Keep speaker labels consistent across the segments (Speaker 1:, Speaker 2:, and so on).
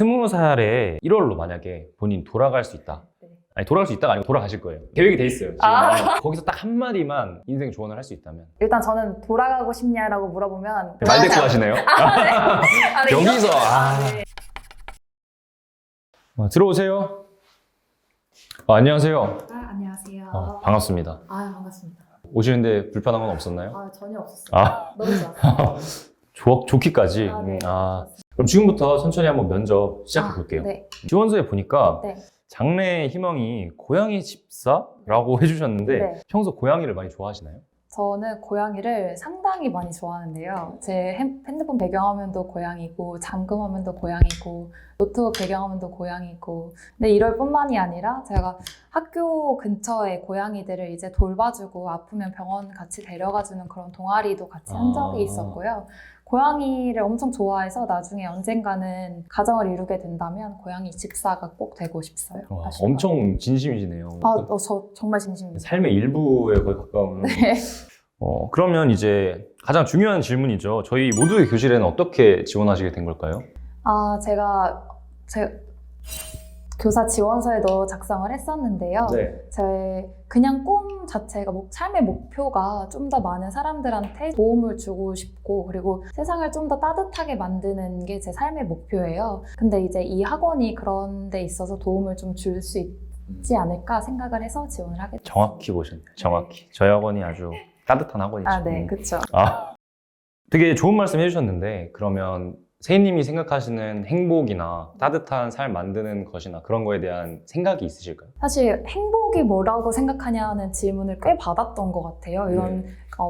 Speaker 1: 20살에 1월로 만약에 본인 돌아갈 수 있다.
Speaker 2: 네.
Speaker 1: 아니 돌아갈 수 있다가 아니고 돌아가실 거예요. 계획이 돼 있어요. 지금 거기서 딱 한마디만 인생 조언을 할 수 있다면.
Speaker 2: 일단 저는 돌아가고 싶냐라고 물어보면
Speaker 1: 말대꾸 하시네요.
Speaker 2: 네,
Speaker 1: 여기서
Speaker 2: 네.
Speaker 1: 들어오세요. 안녕하세요.
Speaker 2: 안녕하세요.
Speaker 1: 반갑습니다.
Speaker 2: 반갑습니다.
Speaker 1: 오시는데 불편한 건 없었나요?
Speaker 2: 전혀 없었어요. 너무 좋았어요.
Speaker 1: 좋기까지.
Speaker 2: 네.
Speaker 1: 그럼 지금부터 천천히 한번 면접 시작해 볼게요.
Speaker 2: 네.
Speaker 1: 지원서에 보니까
Speaker 2: 네.
Speaker 1: 장래의 희망이 고양이 집사라고 해주셨는데
Speaker 2: 네.
Speaker 1: 평소 고양이를 많이 좋아하시나요?
Speaker 2: 저는 고양이를 상당히 많이 좋아하는데요. 제 핸드폰 배경화면도 고양이고, 잠금화면도 고양이고, 노트북 배경화면도 고양이고. 근데 이럴 뿐만이 아니라 제가 학교 근처에 고양이들을 이제 돌봐주고 아프면 병원 같이 데려가주는 그런 동아리도 같이 한 적이 있었고요. 고양이를 엄청 좋아해서 나중에 언젠가는 가정을 이루게 된다면 고양이 집사가 꼭 되고 싶어요.
Speaker 1: 엄청 진심이시네요.
Speaker 2: 저 정말 진심입니다.
Speaker 1: 삶의 일부에 거의 가까운.
Speaker 2: 네.
Speaker 1: 그러면 이제 가장 중요한 질문이죠. 저희 모두의 교실에는 어떻게 지원하시게 된 걸까요?
Speaker 2: 제가 교사 지원서에도 작성을 했었는데요.
Speaker 1: 네.
Speaker 2: 제 그냥 꿈 자체가 삶의 목표가 좀 더 많은 사람들한테 도움을 주고 싶고, 그리고 세상을 좀 더 따뜻하게 만드는 게 제 삶의 목표예요. 근데 이제 이 학원이 그런 데 있어서 도움을 좀 줄 수 있지 않을까 생각을 해서 지원을 하게 됐어요.
Speaker 1: 정확히 보셨네요. 정확히. 저희 학원이 아주 따뜻한 학원이죠.
Speaker 2: 네, 그렇죠.
Speaker 1: 되게 좋은 말씀 해주셨는데 그러면 세희님이 생각하시는 행복이나 따뜻한 삶 만드는 것이나 그런 거에 대한 생각이 있으실까요?
Speaker 2: 사실 행복이 뭐라고 생각하냐는 질문을 꽤 받았던 것 같아요. 이런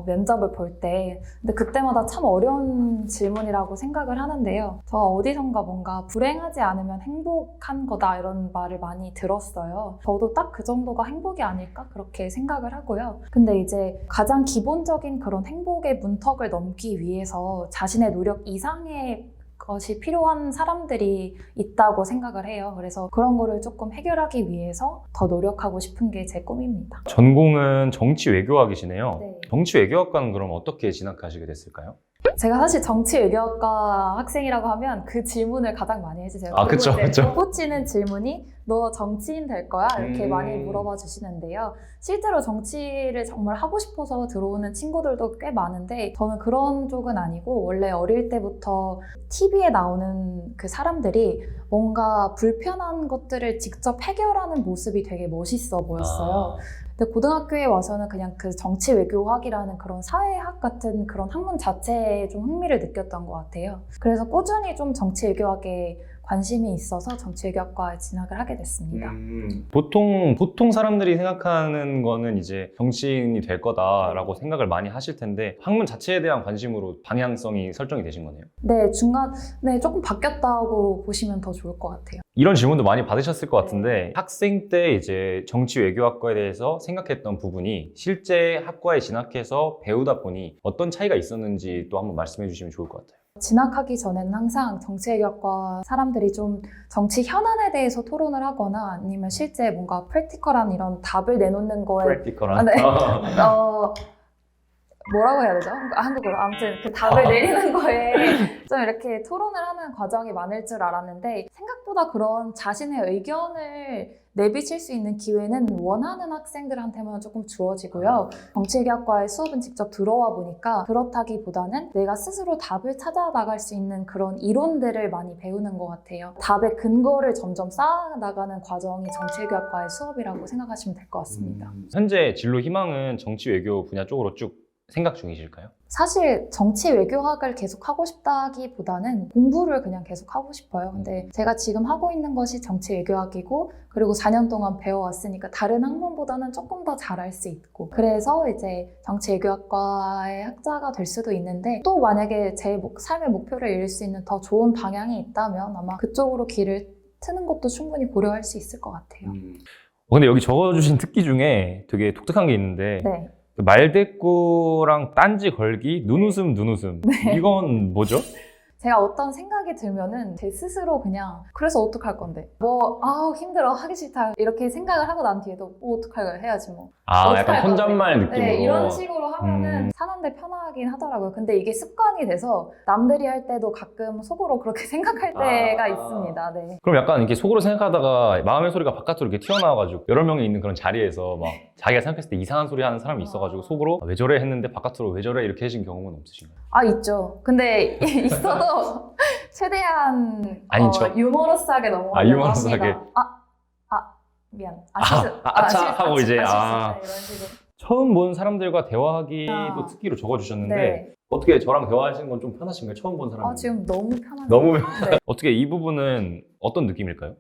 Speaker 2: 면접을 볼 때. 근데 그때마다 참 어려운 질문이라고 생각을 하는데요. 저 어디선가 뭔가 불행하지 않으면 행복한 거다 이런 말을 많이 들었어요. 저도 딱 그 정도가 행복이 아닐까 그렇게 생각을 하고요. 근데 이제 가장 기본적인 그런 행복의 문턱을 넘기 위해서 자신의 노력 이상의 것이 필요한 사람들이 있다고 생각을 해요. 그래서 그런 거를 조금 해결하기 위해서 더 노력하고 싶은 게 제 꿈입니다.
Speaker 1: 전공은 정치 외교학이시네요.
Speaker 2: 네.
Speaker 1: 정치 외교학과는 그럼 어떻게 진학하시게 됐을까요?
Speaker 2: 제가 사실 정치외교학과 학생이라고 하면 그 질문을 가장 많이 해주세요.
Speaker 1: 그쵸.
Speaker 2: 꽂히는 질문이 너 정치인 될 거야? 이렇게 많이 물어봐 주시는데요. 실제로 정치를 정말 하고 싶어서 들어오는 친구들도 꽤 많은데 저는 그런 쪽은 아니고 원래 어릴 때부터 TV에 나오는 그 사람들이 뭔가 불편한 것들을 직접 해결하는 모습이 되게 멋있어 보였어요. 근데 고등학교에 와서는 그냥 그 정치외교학이라는 그런 사회학 같은 그런 학문 자체에 좀 흥미를 느꼈던 것 같아요. 그래서 꾸준히 좀 정치외교학에 관심이 있어서 정치외교학과에 진학을 하게 됐습니다.
Speaker 1: 보통 사람들이 생각하는 거는 이제 정치인이 될 거다라고 생각을 많이 하실 텐데 학문 자체에 대한 관심으로 방향성이 설정이 되신 거네요.
Speaker 2: 네, 중간에 조금 바뀌었다고 보시면 더 좋을 것 같아요.
Speaker 1: 이런 질문도 많이 받으셨을 것 같은데 학생 때 이제 정치 외교학과에 대해서 생각했던 부분이 실제 학과에 진학해서 배우다 보니 어떤 차이가 있었는지 또 한번 말씀해 주시면 좋을 것 같아요.
Speaker 2: 진학하기 전에는 항상 정치외교학과 사람들이 좀 정치 현안에 대해서 토론을 하거나 아니면 실제 뭔가 프랙티컬한 이런 답을 내놓는 거에
Speaker 1: 프랙티컬한?
Speaker 2: 뭐라고 해야 되죠? 한국어로. 아무튼 그 답을 내리는 거에 좀 이렇게 토론을 하는 과정이 많을 줄 알았는데 생각보다 그런 자신의 의견을 내비칠 수 있는 기회는 원하는 학생들한테만 조금 주어지고요. 정치외교학과의 수업은 직접 들어와 보니까 그렇다기보다는 내가 스스로 답을 찾아 나갈 수 있는 그런 이론들을 많이 배우는 것 같아요. 답의 근거를 점점 쌓아 나가는 과정이 정치외교학과의 수업이라고 생각하시면 될 것 같습니다.
Speaker 1: 현재 진로 희망은 정치 외교 분야 쪽으로 쭉 생각 중이실까요?
Speaker 2: 사실 정치 외교학을 계속 하고 싶다기보다는 공부를 그냥 계속 하고 싶어요. 근데 제가 지금 하고 있는 것이 정치 외교학이고 그리고 4년 동안 배워왔으니까 다른 학문보다는 조금 더 잘할 수 있고 그래서 이제 정치 외교학과의 학자가 될 수도 있는데 또 만약에 제 삶의 목표를 이룰 수 있는 더 좋은 방향이 있다면 아마 그쪽으로 길을 트는 것도 충분히 고려할 수 있을 것 같아요.
Speaker 1: 근데 여기 적어주신 특기 중에 되게 독특한 게 있는데
Speaker 2: 네.
Speaker 1: 말대꾸랑 딴지 걸기, 눈웃음,
Speaker 2: 네.
Speaker 1: 이건 뭐죠?
Speaker 2: 제가 어떤 생각이 들면은 제 스스로 그냥 그래서 어떡할 건데 뭐 아우 힘들어 하기 싫다 이렇게 생각을 하고 난 뒤에도 뭐 어떡할 해야지 뭐
Speaker 1: 아,
Speaker 2: 어떡할
Speaker 1: 약간 혼잣말
Speaker 2: 건데.
Speaker 1: 느낌으로.
Speaker 2: 네, 이런 식으로 하면은 사는데 편하긴 하더라고요. 근데 이게 습관이 돼서 남들이 할 때도 가끔 속으로 그렇게 생각할 때가 있습니다. 네.
Speaker 1: 그럼 약간 이렇게 속으로 생각하다가 마음의 소리가 바깥으로 이렇게 튀어나와가지고 여러 명이 있는 그런 자리에서 막 자기가 생각했을 때 이상한 소리 하는 사람이 있어가지고 속으로 왜 저래 했는데 바깥으로 왜 저래 이렇게 해진 경험은 없으신가요?
Speaker 2: 아, 있죠. 근데 있어도 최대한
Speaker 1: 아닌 척?
Speaker 2: 유머러스하게 넘어가려고
Speaker 1: 아, 유머러스하게.
Speaker 2: 합니다. 미안. 실수.
Speaker 1: 하고 이제,
Speaker 2: 실수.
Speaker 1: 아.
Speaker 2: 네, 이런 식으로.
Speaker 1: 처음 본 사람들과 대화하기도 특기로 적어주셨는데
Speaker 2: 네.
Speaker 1: 어떻게 저랑 대화하시는 건 좀 편하신가요? 처음 본 사람.
Speaker 2: 지금 너무 편하네요.
Speaker 1: 너무
Speaker 2: 네.
Speaker 1: 어떻게 이 부분은 어떤 느낌일까요?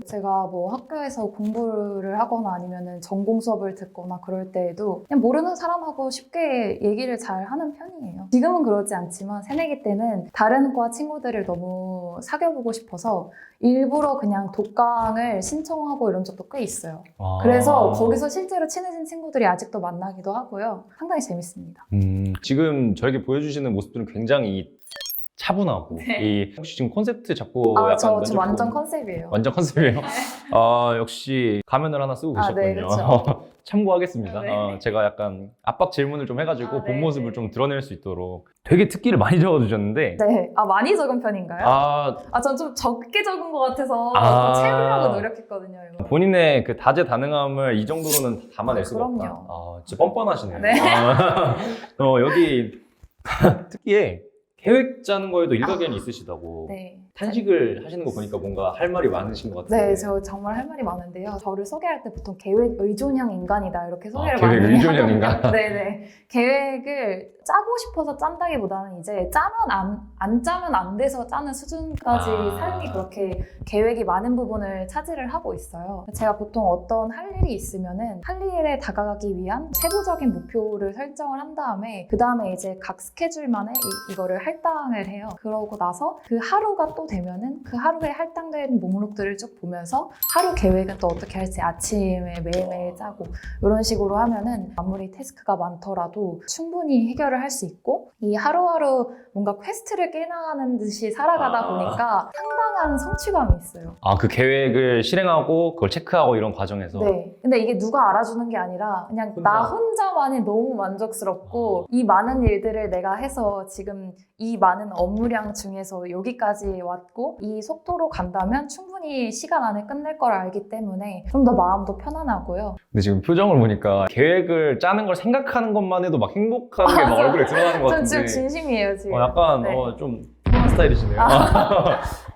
Speaker 2: 제가 뭐 학교에서 공부를 하거나 아니면은 전공 수업을 듣거나 그럴 때에도 그냥 모르는 사람하고 쉽게 얘기를 잘 하는 편이에요. 지금은 그러지 않지만 새내기 때는 다른 과 친구들을 너무 사귀어보고 싶어서 일부러 그냥 독강을 신청하고 이런 적도 꽤 있어요. 그래서 거기서 실제로 친해진 친구들이 아직도 만나기도 하고요. 상당히 재밌습니다.
Speaker 1: 지금 저에게 보여주시는 모습들은 굉장히 차분하고
Speaker 2: 네.
Speaker 1: 혹시 지금 콘셉트 잡고 약간
Speaker 2: 저
Speaker 1: 면접
Speaker 2: 완전
Speaker 1: 보고-
Speaker 2: 컨셉이에요.
Speaker 1: 완전 컨셉이에요. 역시 가면을 하나 쓰고
Speaker 2: 네,
Speaker 1: 계셨군요.
Speaker 2: 그렇죠.
Speaker 1: 참고하겠습니다.
Speaker 2: 네.
Speaker 1: 제가 약간 압박 질문을 좀 해가지고
Speaker 2: 네,
Speaker 1: 본 모습을
Speaker 2: 네.
Speaker 1: 좀 드러낼 수 있도록 되게 특기를 많이 적어주셨는데
Speaker 2: 네. 많이 적은 편인가요? 전 좀 적게 적은 것 같아서 좀 채우려고 노력했거든요. 이거.
Speaker 1: 본인의 그 다재다능함을 이 정도로는 담아낼 수가
Speaker 2: 그럼요.
Speaker 1: 없다. 진짜 뻔뻔하시네요.
Speaker 2: 네.
Speaker 1: 여기 특기에 계획 짜는 거에도 일가견이 있으시다고.
Speaker 2: 네.
Speaker 1: 탄식을 하시는 거 보니까 뭔가 할 말이 많으신 것 같은데.
Speaker 2: 네, 저 정말 할 말이 많은데요. 저를 소개할 때 보통 계획 의존형 인간이다 이렇게 소개를
Speaker 1: 계획
Speaker 2: 많이
Speaker 1: 의존형
Speaker 2: 하거든요.
Speaker 1: 인간?
Speaker 2: 네네. 계획을 짜고 싶어서 짠다기보다는 이제 짜면 안 짜면 안 돼서 짜는 수준까지 삶이 그렇게 계획이 많은 부분을 차지를 하고 있어요. 제가 보통 어떤 할 일이 있으면은 할 일에 다가가기 위한 세부적인 목표를 설정을 한 다음에 그 다음에 이제 각 스케줄만에 이거를 할당을 해요. 그러고 나서 그 하루가 또 되면은 그 하루에 할당된 목록들을 쭉 보면서 하루 계획은 또 어떻게 할지 아침에 매일매일 짜고 이런 식으로 하면은 아무리 태스크가 많더라도 충분히 해결을 할 수 있고 이 하루하루 뭔가 퀘스트를 깨나가는 듯이 살아가다 보니까 상당한 성취감이 있어요.
Speaker 1: 그 계획을 실행하고 그걸 체크하고 이런 과정에서.
Speaker 2: 네. 근데 이게 누가 알아주는 게 아니라 그냥 나 혼자만이 너무 만족스럽고 이 많은 일들을 내가 해서 지금 이 많은 업무량 중에서 여기까지 왔고 이 속도로 간다면 충분히 시간 안에 끝낼 걸 알기 때문에 좀 더 마음도 편안하고요.
Speaker 1: 근데 지금 표정을 보니까 계획을 짜는 걸 생각하는 것만 해도 막 행복한 게 막 얼굴에 드러나는 것
Speaker 2: 전
Speaker 1: 같은데.
Speaker 2: 지금 진심이에요, 지금.
Speaker 1: 약간
Speaker 2: 네.
Speaker 1: 좀 편한 스타일이시네요.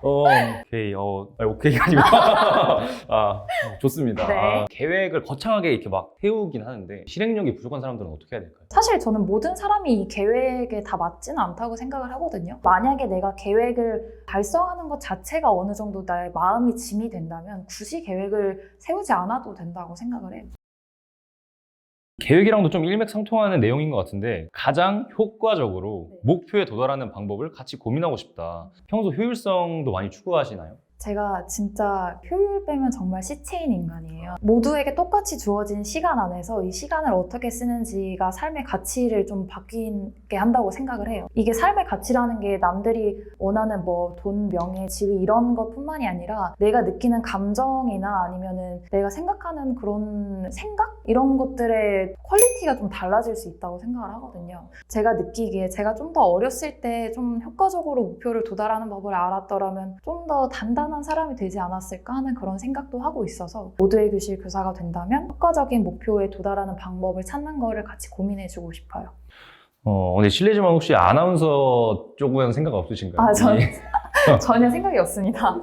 Speaker 1: 오케이. 오케이가 아니고. 좋습니다.
Speaker 2: 네.
Speaker 1: 계획을 거창하게 이렇게 막 세우긴 하는데 실행력이 부족한 사람들은 어떻게 해야 될까요?
Speaker 2: 사실 저는 모든 사람이 이 계획에 다 맞지는 않다고 생각을 하거든요. 만약에 내가 계획을 달성하는 것 자체가 어느 정도 나의 마음이 짐이 된다면 굳이 계획을 세우지 않아도 된다고 생각을 해요.
Speaker 1: 계획이랑도 좀 일맥상통하는 내용인 것 같은데 가장 효과적으로
Speaker 2: 네.
Speaker 1: 목표에 도달하는 방법을 같이 고민하고 싶다. 평소 효율성도 많이 추구하시나요?
Speaker 2: 제가 진짜 효율 빼면 정말 시체인 인간이에요. 모두에게 똑같이 주어진 시간 안에서 이 시간을 어떻게 쓰는지가 삶의 가치를 좀 바뀌게 한다고 생각을 해요. 이게 삶의 가치라는 게 남들이 원하는 뭐 돈, 명예, 지위 이런 것뿐만이 아니라 내가 느끼는 감정이나 아니면은 내가 생각하는 그런 생각? 이런 것들의 퀄리티가 좀 달라질 수 있다고 생각을 하거든요. 제가 느끼기에 제가 좀 더 어렸을 때 좀 효과적으로 목표를 도달하는 법을 알았더라면 좀 더 단단한 사람이 되지 않았을까 하는 그런 생각도 하고 있어서 모두의 교실 교사가 된다면 효과적인 목표에 도달하는 방법을 찾는 거를 같이 고민해주고 싶어요.
Speaker 1: 근데 실례지만 혹시 아나운서 쪽은 생각 없으신가요?
Speaker 2: 전혀 생각이 없습니다.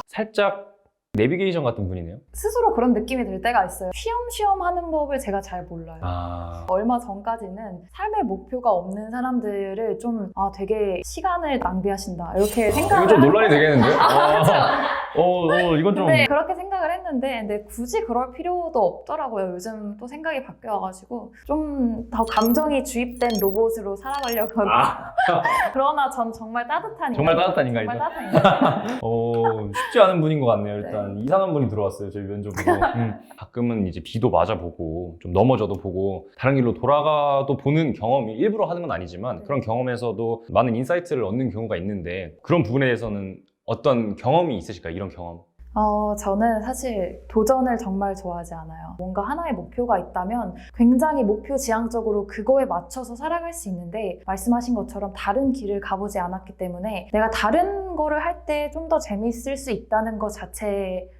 Speaker 1: 살짝 내비게이션 같은 분이네요.
Speaker 2: 스스로 그런 느낌이 들 때가 있어요. 쉬엄쉬엄 하는 법을 제가 잘 몰라요. 얼마 전까지는 삶의 목표가 없는 사람들을 좀 되게 시간을 낭비하신다 이렇게 생각을
Speaker 1: 이거 좀 논란이 되겠는데요?
Speaker 2: 그렇죠.
Speaker 1: 이건 좀.
Speaker 2: 네, 그렇게 생각을 했는데, 근데 굳이 그럴 필요도 없더라고요. 요즘 또 생각이 바뀌어가지고 좀 더 감정이 주입된 로봇으로 살아가려고
Speaker 1: 아.
Speaker 2: 그러나 전 정말 따뜻한
Speaker 1: 정말
Speaker 2: 인간.
Speaker 1: 따뜻한
Speaker 2: 정말
Speaker 1: 인간이다.
Speaker 2: 따뜻한 인간.
Speaker 1: 쉽지 않은 분인 것 같네요. 일단 이상한 분이 들어왔어요, 저희 면접으로. 가끔은 이제 비도 맞아보고 좀 넘어져도 보고 다른 길로 돌아가도 보는 경험이 일부러 하는 건 아니지만 그런 경험에서도 많은 인사이트를 얻는 경우가 있는데 그런 부분에 대해서는 어떤 경험이 있으실까요? 이런 경험?
Speaker 2: 저는 사실 도전을 정말 좋아하지 않아요. 뭔가 하나의 목표가 있다면 굉장히 목표 지향적으로 그거에 맞춰서 살아갈 수 있는데 말씀하신 것처럼 다른 길을 가보지 않았기 때문에 내가 다른 거를 할 때 좀 더 재밌을 수 있다는 것 자체를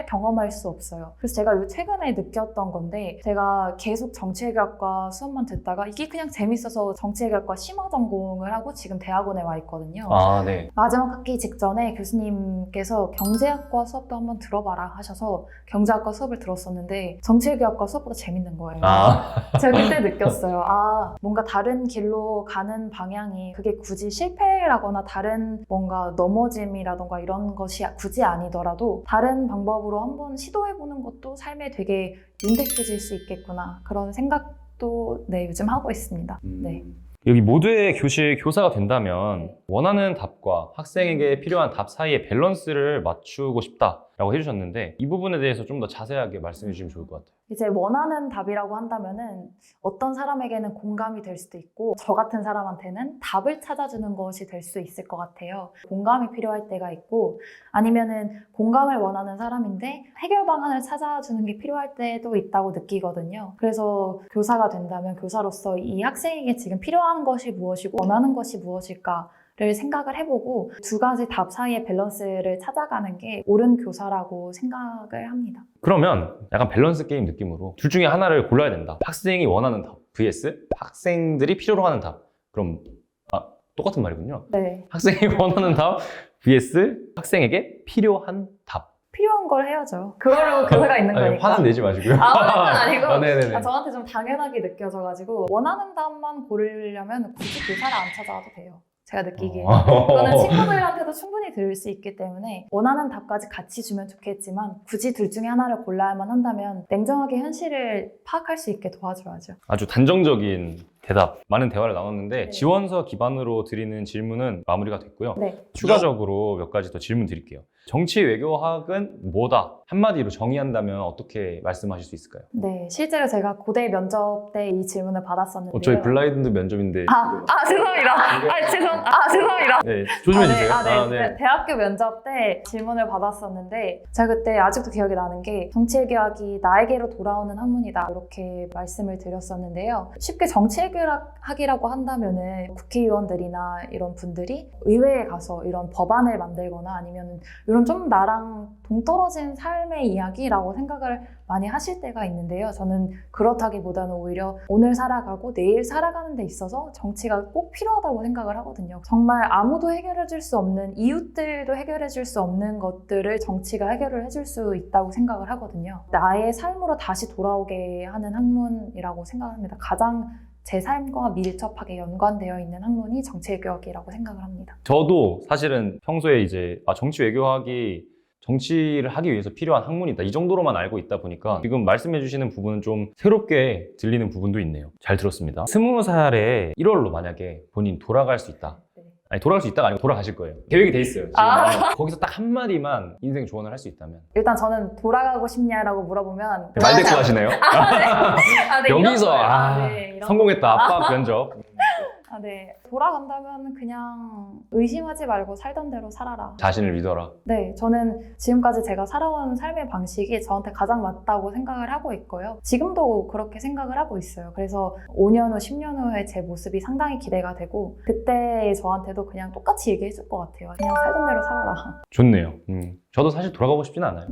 Speaker 2: 경험할 수 없어요. 그래서 제가 최근에 느꼈던 건데 제가 계속 정치외교학과 수업만 듣다가 이게 그냥 재밌어서 정치외교학과 심화 전공을 하고 지금 대학원에 와 있거든요.
Speaker 1: 아, 네.
Speaker 2: 마지막 학기 직전에 교수님께서 경제학과 수업도 한번 들어봐라 하셔서 경제학과 수업을 들었었는데 정치외교학과 수업보다 재밌는 거예요. 제가 그때 느꼈어요. 뭔가 다른 길로 가는 방향이 그게 굳이 실패라거나 다른 뭔가 넘어짐이라던가 이런 것이 굳이 아니더라도 다른 방법으로 한번 시도해보는 것도 삶에 되게 윤택해질 수 있겠구나. 그런 생각도 요즘 하고 있습니다. 네.
Speaker 1: 여기 모두의 교실 교사가 된다면 원하는 답과 학생에게 필요한 답 사이의 밸런스를 맞추고 싶다라고 해주셨는데 이 부분에 대해서 좀 더 자세하게 말씀해 주시면 좋을 것 같아요.
Speaker 2: 이제 원하는 답이라고 한다면은 어떤 사람에게는 공감이 될 수도 있고 저 같은 사람한테는 답을 찾아주는 것이 될 수 있을 것 같아요. 공감이 필요할 때가 있고 아니면은 공감을 원하는 사람인데 해결 방안을 찾아주는 게 필요할 때도 있다고 느끼거든요. 그래서 교사가 된다면 교사로서 이 학생에게 지금 필요한 것이 무엇이고 원하는 것이 무엇일까 를 생각을 해보고 두 가지 답 사이의 밸런스를 찾아가는 게 옳은 교사라고 생각을 합니다.
Speaker 1: 그러면 약간 밸런스 게임 느낌으로 둘 중에 하나를 골라야 된다. 학생이 원하는 답 vs 학생들이 필요로 하는 답. 그럼 똑같은 말이군요.
Speaker 2: 네.
Speaker 1: 학생이 원하는 답 vs 학생에게 필요한 답.
Speaker 2: 필요한 걸 해야죠. 그걸로 교사가 있는 거니까.
Speaker 1: 화는 내지 마시고요.
Speaker 2: 화는 아니고
Speaker 1: 네네네.
Speaker 2: 저한테 좀 당연하게 느껴져가지고 원하는 답만 고르려면 굳이 교사를 안 찾아와도 돼요. 제가 느끼기에. 그거는 친구들한테도 충분히 들을 수 있기 때문에 원하는 답까지 같이 주면 좋겠지만 굳이 둘 중에 하나를 골라야만 한다면 냉정하게 현실을 파악할 수 있게 도와줘야죠.
Speaker 1: 아주 단정적인 대답, 많은 대화를 나눴는데
Speaker 2: 네.
Speaker 1: 지원서 기반으로 드리는 질문은 마무리가 됐고요.
Speaker 2: 네.
Speaker 1: 추가적으로 몇 가지 더 질문 드릴게요. 정치 외교학은 뭐다? 한마디로 정의한다면 어떻게 말씀하실 수 있을까요?
Speaker 2: 네, 실제로 제가 고대 면접 때 이 질문을 받았었는데요.
Speaker 1: 저희 블라인드 면접인데
Speaker 2: 죄송합니다. 죄송합니다.
Speaker 1: 네, 조심해 주세요.
Speaker 2: 네. 대학교 면접 때 질문을 받았었는데 제가 그때 아직도 기억이 나는 게 정치외교학이 나에게로 돌아오는 학문이다 이렇게 말씀을 드렸었는데요. 쉽게 정치외교학이라고 한다면은 국회의원들이나 이런 분들이 의회에 가서 이런 법안을 만들거나 아니면 이런 좀 나랑 동떨어진 삶의 이야기라고 생각을 많이 하실 때가 있는데요. 저는 그렇다기보다는 오히려 오늘 살아가고 내일 살아가는 데 있어서 정치가 꼭 필요하다고 생각을 하거든요. 정말 아무도 해결해 줄 수 없는, 이웃들도 해결해 줄 수 없는 것들을 정치가 해결을 해줄 수 있다고 생각을 하거든요. 나의 삶으로 다시 돌아오게 하는 학문이라고 생각합니다. 가장 제 삶과 밀접하게 연관되어 있는 학문이 정치외교학이라고 생각을 합니다.
Speaker 1: 저도 사실은 평소에 이제 정치 외교학이 정치를 하기 위해서 필요한 학문이다. 이 정도로만 알고 있다 보니까 지금 말씀해 주시는 부분은 좀 새롭게 들리는 부분도 있네요. 잘 들었습니다. 20살에 1월로 만약에 본인 돌아갈 수 있다. 아니 돌아갈 수 있다가 아니고 돌아가실 거예요. 계획이 돼 있어요. 지금 거기서 딱 한마디만 인생 조언을 할 수 있다면.
Speaker 2: 일단 저는 돌아가고 싶냐라고 물어보면
Speaker 1: 말대꾸 하시네요.
Speaker 2: 네,
Speaker 1: 여기서
Speaker 2: 이런
Speaker 1: 성공했다. 압박 면접.
Speaker 2: 네. 돌아간다면 그냥 의심하지 말고 살던 대로 살아라.
Speaker 1: 자신을 믿어라.
Speaker 2: 네, 저는 지금까지 제가 살아온 삶의 방식이 저한테 가장 맞다고 생각을 하고 있고요. 지금도 그렇게 생각을 하고 있어요. 그래서 5년 후, 10년 후에 제 모습이 상당히 기대가 되고 그때 저한테도 그냥 똑같이 얘기해 줄 것 같아요. 그냥 살던 대로 살아라.
Speaker 1: 좋네요. 저도 사실 돌아가고 싶진 않아요.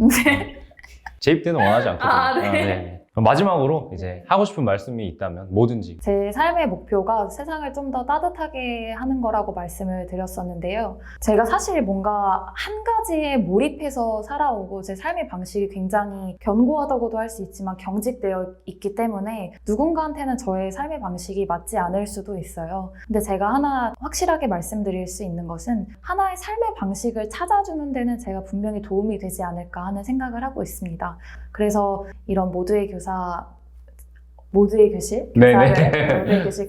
Speaker 1: 제 입대는 원하지 않거든요.
Speaker 2: 네.
Speaker 1: 그럼 마지막으로 이제 하고 싶은 말씀이 있다면 뭐든지.
Speaker 2: 제 삶의 목표가 세상을 좀 더 따뜻하게 하는 거라고 말씀을 드렸었는데요. 제가 사실 뭔가 한 가지에 몰입해서 살아오고 제 삶의 방식이 굉장히 견고하다고도 할 수 있지만 경직되어 있기 때문에 누군가한테는 저의 삶의 방식이 맞지 않을 수도 있어요. 근데 제가 하나 확실하게 말씀드릴 수 있는 것은 하나의 삶의 방식을 찾아주는 데는 제가 분명히 도움이 되지 않을까 하는 생각을 하고 있습니다. 그래서 이런 모두의 교실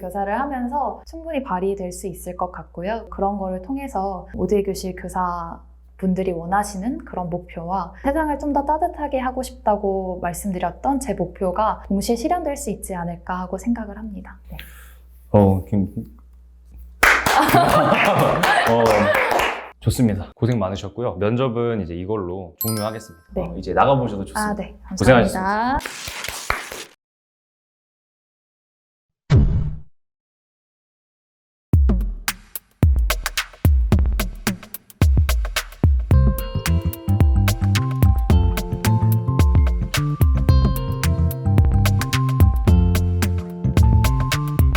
Speaker 2: 교사를 하면서 충분히 발휘될 수 있을 것 같고요. 그런 거를 통해서 모두의 교실 교사 분들이 원하시는 그런 목표와 세상을 좀 더 따뜻하게 하고 싶다고 말씀드렸던 제 목표가 동시에 실현될 수 있지 않을까 하고 생각을 합니다. 네.
Speaker 1: 좋습니다. 고생 많으셨고요. 면접은 이제 이걸로 종료하겠습니다.
Speaker 2: 네.
Speaker 1: 이제 나가보셔도 좋습니다.
Speaker 2: 네. 감사합니다.
Speaker 1: 고생하셨습니다.